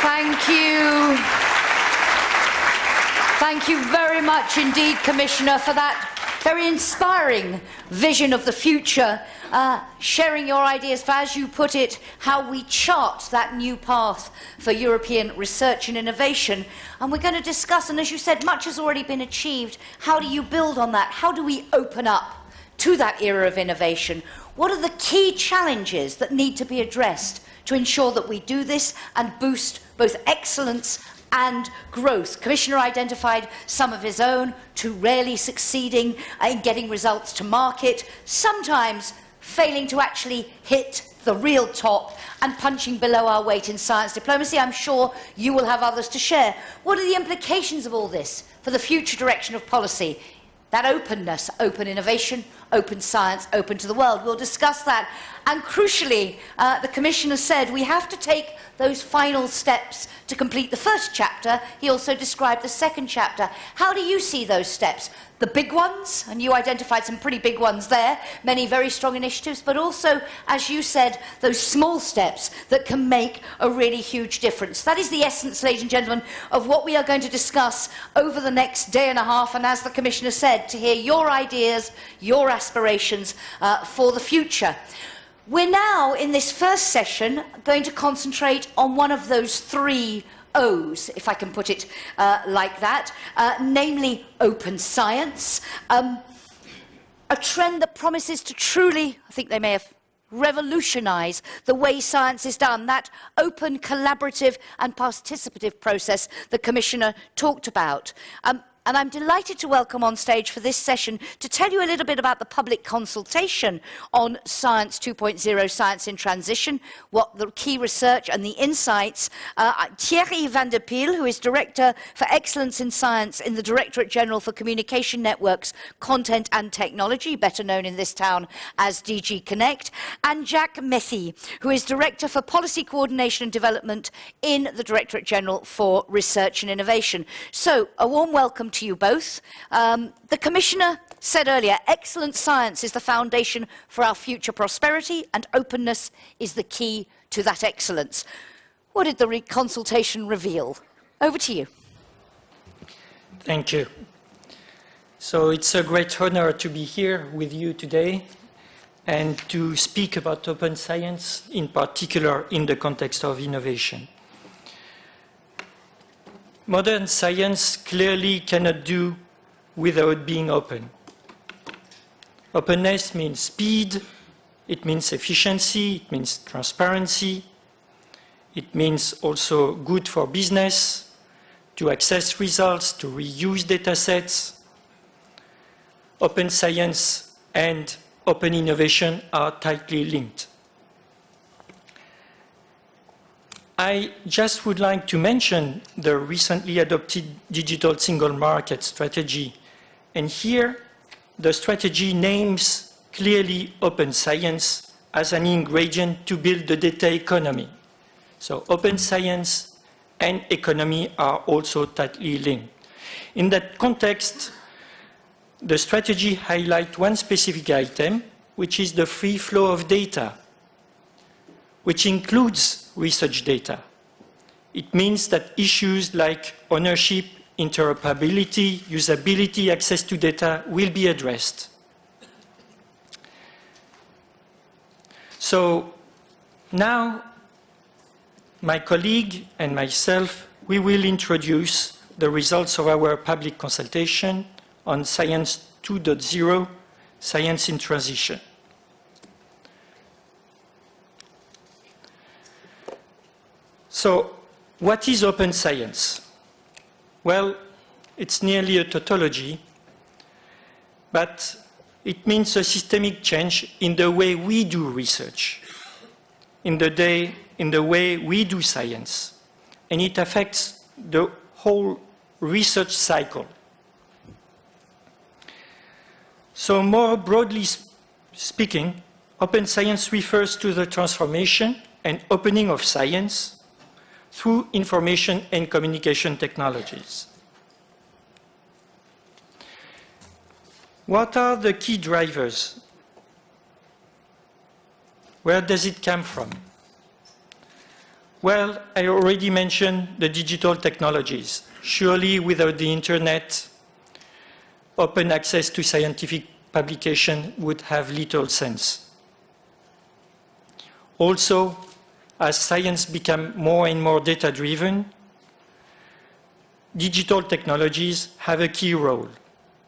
Thank you. Thank you very much indeed, Commissioner, for that very inspiring vision of the future, sharing your ideas for, as you put it, how we chart that new path for European research and innovation. And we're going to discuss, and as you said, much has already been achieved. How do you build on that? How do we open up to that era of innovation? What are the key challenges that need to be addressed to ensure that we do this and boost both excellence and growth? Commissioner identified some of his own, too rarely succeeding in getting results to market, sometimes failing to actually hit the real top and punching below our weight in science diplomacy. I'm sure you will have others to share. What are the implications of all this for the future direction of policy? That openness, open innovation, open science, open to the world. We'll discuss that. And crucially, the Commissioner said we have to take those final steps to complete the first chapter. He also described the second chapter. How do you see those steps? The big ones, and you identified some pretty big ones there, many very strong initiatives, but also, as you said, those small steps that can make a really huge difference. That is the essence, ladies and gentlemen, of what we are going to discuss over the next day and a half, and as the Commissioner said, to hear your ideas, your aspirations for the future. We're now, in this first session, going to concentrate on one of those three O's, if I can put it like that, namely open science, a trend that promises to truly, I think they may have, revolutionise the way science is done, that open, collaborative and participative process the Commissioner talked about. And I'm delighted to welcome on stage for this session to tell you a little bit about the public consultation on Science 2.0, Science in Transition, what the key research and the insights. Thierry van der Piel, who is Director for Excellence in Science in the Directorate General for Communication Networks, Content and Technology, better known in this town as DG Connect, and Jacques Methy, who is Director for Policy Coordination and Development in the Directorate General for Research and Innovation. So, a warm welcome to you both. The Commissioner said earlier, excellent science is the foundation for our future prosperity, and openness is the key to that excellence. What did the consultation reveal? Over to you. Thank you. So it's a great honor to be here with you today and to speak about open science, in particular in the context of innovation. Modern science clearly cannot do without being open. Openness means speed, it means efficiency, it means transparency, it means also good for business, to access results, to reuse data sets. Open science and open innovation are tightly linked. I just would like to mention the recently adopted digital single market strategy. And here, the strategy names clearly open science as an ingredient to build the data economy. So open science and economy are also tightly linked. In that context, the strategy highlights one specific item, which is the free flow of data, which includes research data. It means that issues like ownership, interoperability, usability, access to data will be addressed. So now my colleague and myself, we will introduce the results of our public consultation on Science 2.0, Science in Transition. So, what is open science? Well, it's nearly a tautology, but it means a systemic change in the way we do research, in the way we do science, and it affects the whole research cycle. So more broadly speaking, open science refers to the transformation and opening of science through information and communication technologies. What are the key drivers? Where does it come from? Well, I already mentioned the digital technologies. Surely without the internet, open access to scientific publication would have little sense. Also, as science becomes more and more data-driven, digital technologies have a key role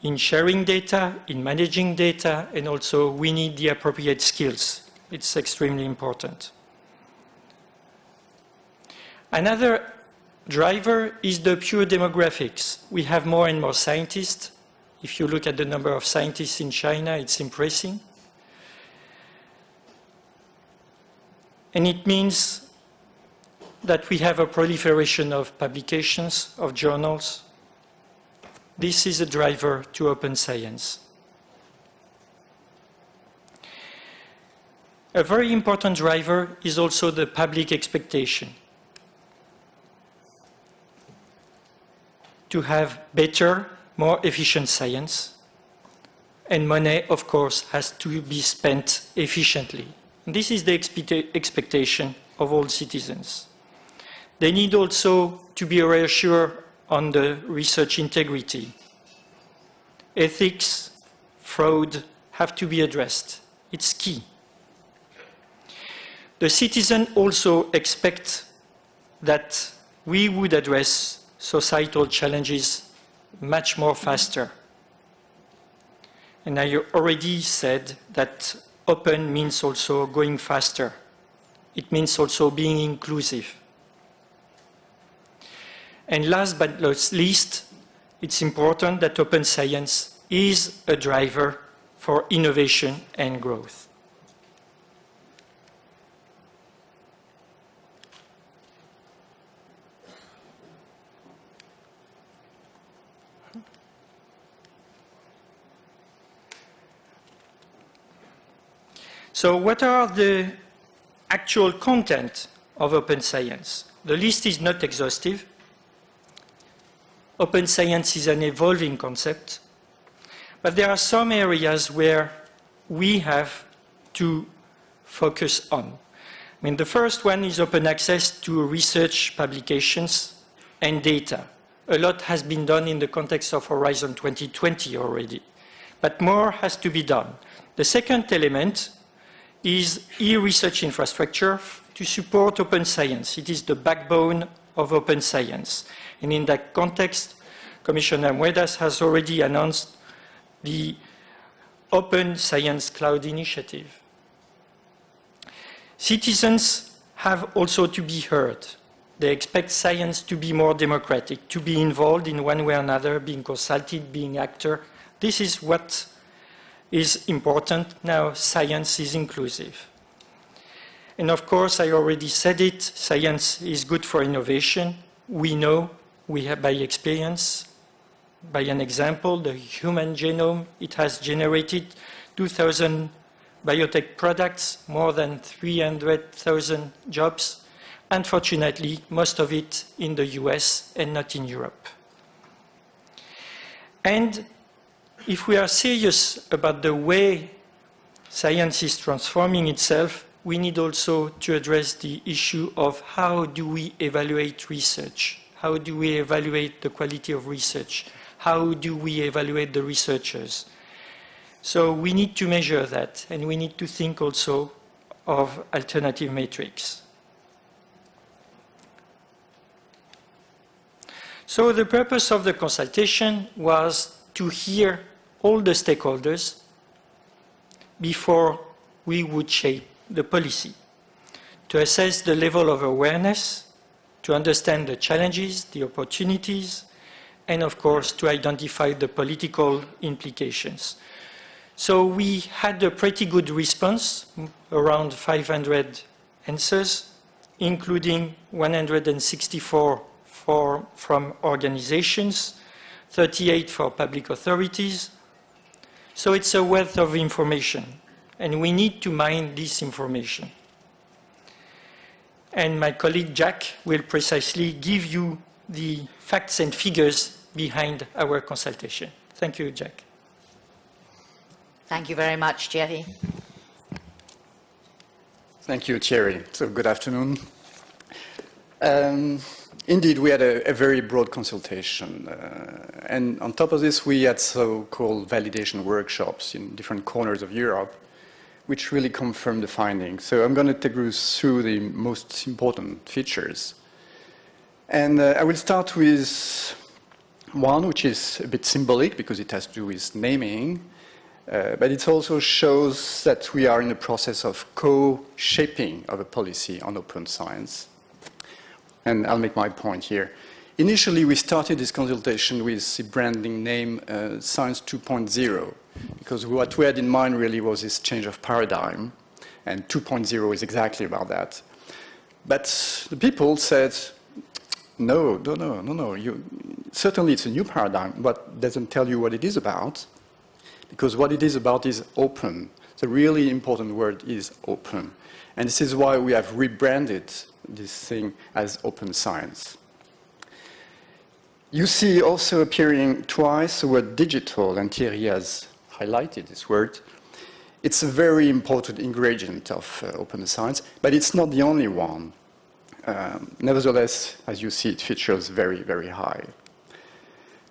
in sharing data, in managing data, and also we need the appropriate skills. It's extremely important. Another driver is the pure demographics. We have more and more scientists. If you look at the number of scientists in China, it's impressive. And it means that we have a proliferation of publications, of journals. This is a driver to open science. A very important driver is also the public expectation. To have better, more efficient science, and money, of course, has to be spent efficiently. And this is the expectation of all citizens. They need also to be reassured on the research integrity. Ethics, fraud have to be addressed. It's key. The citizen also expects that we would address societal challenges much more faster. And I already said that open means also going faster. It means also being inclusive. And last but not least, it's important that open science is a driver for innovation and growth. So what are the actual content of open science? The list is not exhaustive. Open science is an evolving concept, but there are some areas where we have to focus on. I mean, the first one is open access to research publications and data. A lot has been done in the context of Horizon 2020 already, but more has to be done. The second element is e-research infrastructure to support open science. It is the backbone of open science. And in that context, Commissioner Moedas has already announced the Open Science Cloud Initiative. Citizens have also to be heard. They expect science to be more democratic, to be involved in one way or another, being consulted, being actor. This is what is important. Now, science is inclusive. And of course, I already said it, science is good for innovation. We know, we have by experience, by an example, the human genome, it has generated 2,000 biotech products, more than 300,000 jobs. Unfortunately, most of it in the US and not in Europe. And if we are serious about the way science is transforming itself, we need also to address the issue of how do we evaluate research? How do we evaluate the quality of research? How do we evaluate the researchers? So we need to measure that, and we need to think also of alternative metrics. So the purpose of the consultation was to hear all the stakeholders before we would shape the policy, to assess the level of awareness, to understand the challenges, the opportunities, and of course to identify the political implications. So we had a pretty good response, around 500 answers, including 164 from organizations, 38 for public authorities. So it's a wealth of information, and we need to mine this information. And my colleague Jack will precisely give you the facts and figures behind our consultation. Thank you, Jack. Thank you very much, Thierry. Thank you, Thierry. So good afternoon. Indeed, we had a very broad consultation. And on top of this, we had so-called validation workshops in different corners of Europe, which really confirmed the findings. So I'm going to take you through the most important features. And I will start with one, which is a bit symbolic because it has to do with naming. But it also shows that we are in the process of co-shaping of a policy on open science. And I'll make my point here. Initially, we started this consultation with the branding name Science 2.0, because what we had in mind really was this change of paradigm, and 2.0 is exactly about that. But the people said, no, certainly it's a new paradigm, but doesn't tell you what it is about, because what it is about is open. The really important word is open. And this is why we have rebranded this thing as open science. You see also appearing twice the word digital, and Thierry has highlighted this word. It's a very important ingredient of open science, but it's not the only one. Nevertheless, as you see, it features very, very high.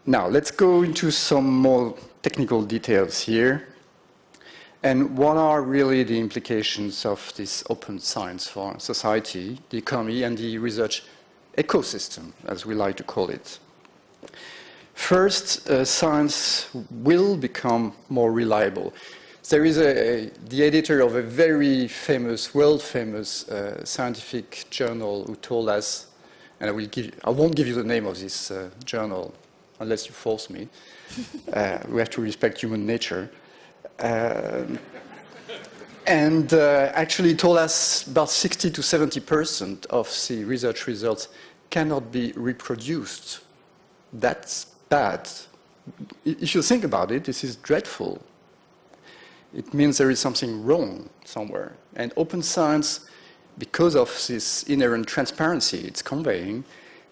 Now, let's go into some more technical details here. And what are really the implications of this open science for society, the economy, and the research ecosystem, as we like to call it? First, science will become more reliable. There is the editor of a very famous, world-famous scientific journal who told us, and I won't give you the name of this journal unless you force me. We have to respect human nature. And actually told us about 60 to 70% of the research results cannot be reproduced. That's bad. If you think about it, this is dreadful. It means there is something wrong somewhere. And open science, because of this inherent transparency it's conveying,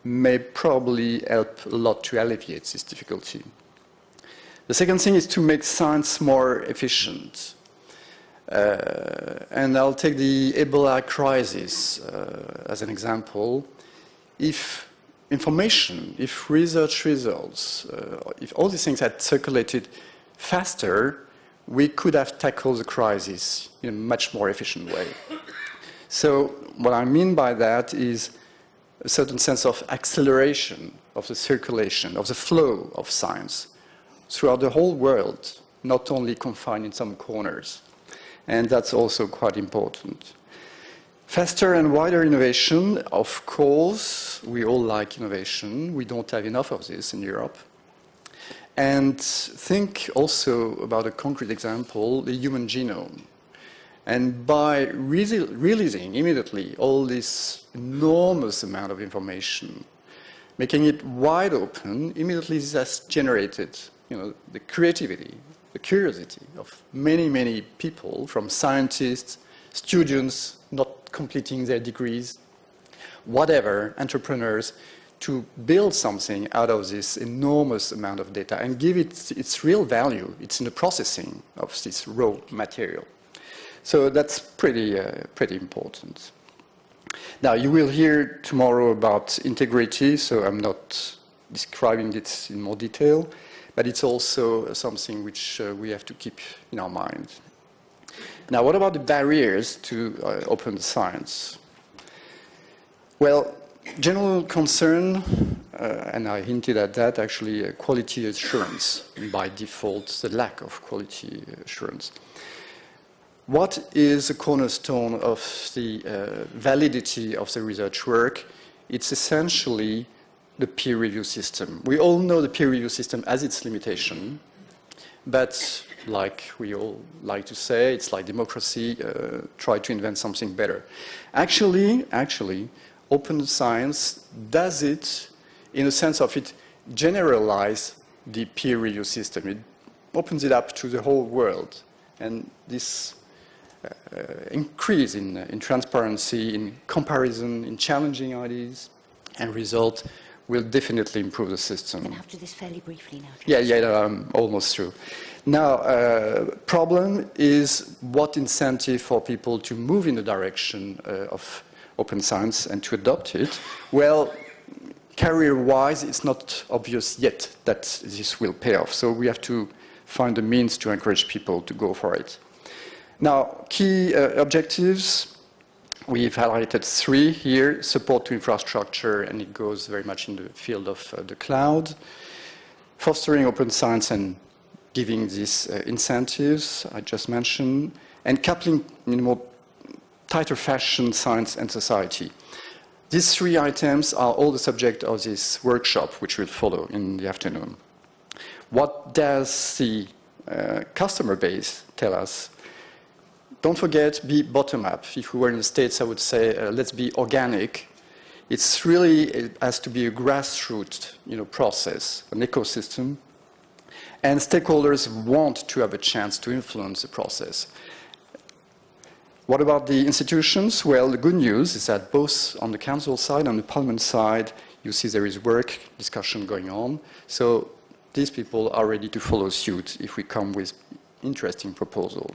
may probably help a lot to alleviate this difficulty. The second thing is to make science more efficient. And I'll take the Ebola crisis as an example. If information, if research results, if all these things had circulated faster, we could have tackled the crisis in a much more efficient way. So what I mean by that is a certain sense of acceleration of the circulation, of the flow of science throughout the whole world, not only confined in some corners. And that's also quite important. Faster and wider innovation, of course, we all like innovation. We don't have enough of this in Europe. And think also about a concrete example, the human genome. And by releasing immediately all this enormous amount of information, making it wide open, immediately this has generated the creativity, the curiosity of many, many people, from scientists, students not completing their degrees, whatever, entrepreneurs, to build something out of this enormous amount of data and give it its real value. It's in the processing of this raw material. So that's pretty important. Now, you will hear tomorrow about integrity, so I'm not describing it in more detail, but it's also something which we have to keep in our mind. Now, what about the barriers to open science? Well, general concern, and I hinted at that, actually, quality assurance, by default, the lack of quality assurance. What is the cornerstone of the validity of the research work? It's essentially the peer review system. We all know the peer review system has its limitation, but like we all like to say, it's like democracy, try to invent something better. Actually, open science does it in a sense of it generalize the peer review system. It opens it up to the whole world. And this increase in transparency, in comparison, in challenging ideas and results will definitely improve the system. I'm going to have to do this fairly briefly now. Yeah, I'm almost through. Now, problem is what incentive for people to move in the direction of open science and to adopt it. Well, career-wise, it's not obvious yet that this will pay off. So we have to find a means to encourage people to go for it. Now, key objectives, we've highlighted 3 here: support to infrastructure, and it goes very much in the field of the cloud, fostering open science and giving these incentives I just mentioned, and coupling in a more tighter fashion science and society. These 3 items are all the subject of this workshop, which will follow in the afternoon. What does the customer base tell us? Don't forget, be bottom-up. If we were in the States, I would say, let's be organic. It has to be a grassroots process, an ecosystem. And stakeholders want to have a chance to influence the process. What about the institutions? Well, the good news is that both on the Council side and on the Parliament side, you see there is work, discussion going on. So these people are ready to follow suit if we come with interesting proposals.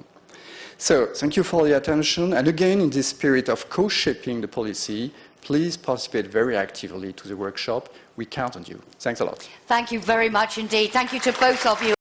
So thank you for the attention. And again, in this spirit of co-shaping the policy, please participate very actively to the workshop. We count on you. Thanks a lot. Thank you very much indeed. Thank you to both of you.